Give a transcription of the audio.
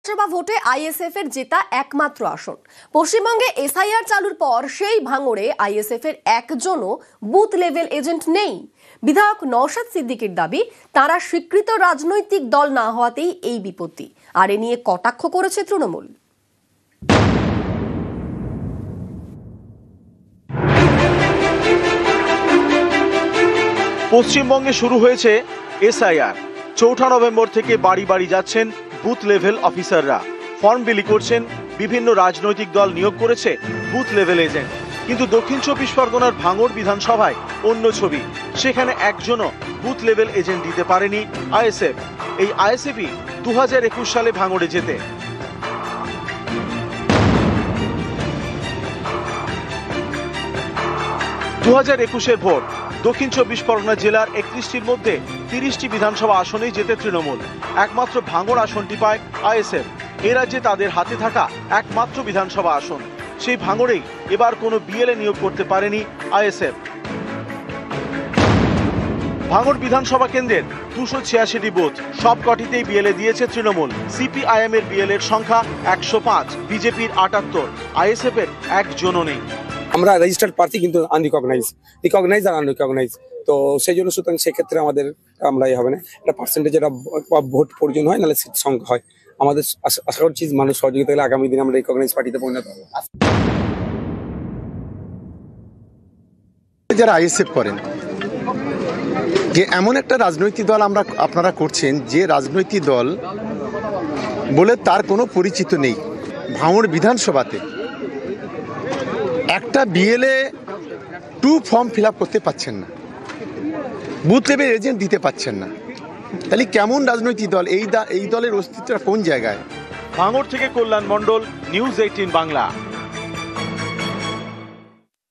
লোকসভা ভোটে আইএসএফ এর জেতা একমাত্র আসন। পশ্চিমবঙ্গে এসআইআর চালুর পর সেই ভাঙড়ে আইএসএফ এর একজনও বুথ লেভেল এজেন্ট নেই। বিধায়ক নওশাদ সিদ্দিকীর দাবি, তারা স্বীকৃত রাজনৈতিক দল না হওয়াতেই এই বিপত্তি। আর এ নিয়ে কটাক্ষ করেছে তৃণমূল। পশ্চিমবঙ্গে শুরু হয়েছে এসআইআর। ৪ নভেম্বর থেকে বাড়ি বাড়ি যাচ্ছেন বুথ লেভেল অফিসাররা, ফর্ম বিলি করছেন। বিভিন্ন রাজনৈতিক দল নিয়োগ করেছে বুথ লেভেল এজেন্ট। কিন্তু দক্ষিণ ২৪ পরগনার ভাঙড় বিধানসভায় অন্য ছবি। সেখানে একজনও বুথ লেভেল এজেন্ট দিতে পারেনি আইএসএফ। এই আইএসএফই ২০২১ সালে ভাঙড়ে জেতে। এর ভোট দক্ষিণ ২৪ পরগনা জেলার ৩১টির মধ্যে ৩০টি বিধানসভা আসনেই জেতে তৃণমূল। একমাত্র ভাঙড় আসনটি পায় আইএসএফ। এ রাজ্যে তাদের হাতে থাকা একমাত্র বিধানসভা আসন। সেই ভাঙড়েই এবার কোনো বিএলএ নিয়োগ করতে পারেনি আইএসএফ। ভাঙড় বিধানসভা কেন্দ্রের ২৮৬টি বুথ, সব কটিতেই বিএলএ দিয়েছে তৃণমূল। সিপিআইএম এর বিএলএর সংখ্যা ১০৫, বিজেপির ৭৮, আইএসএফ এর একজনও নেই। আমরা রেজিস্টার্ড প্রার্থী কিন্তু রিকগনাইজ আর আনরিকগনাইজ, তো সেই জন্য সুতরাং সেক্ষেত্রে আমাদের আমরা হবে না, একটা পার্সেন্টেজ একটা ভোট প্রয়োজন হয়, নাহলে সিট সংখ্যা হয়। আমাদের আশা করছি মানুষ সহযোগিতা হলে আগামী দিনে আমরা রিকগনাইজ পার্টিতে পরিণত হবো। যারা আইএসএফ করেন, যে এমন একটা রাজনৈতিক দল আপনারা করছেন, যে রাজনৈতিক দল বলে তার কোনো পরিচিত নেই। ভাঙড় বিধানসভাতে একটা বিএলএ 2 ফর্ম ফিল আপ করতে পারছেন না, বুথ লেভেল এজেন্ট দিতে পারছেন না, তাহলে কেমন রাজনৈতিক দল? এই দলের অস্তিত্বটা কোন জায়গায়? ভাঙড় থেকে কল্যাণ মণ্ডল, নিউজ 18 বাংলা।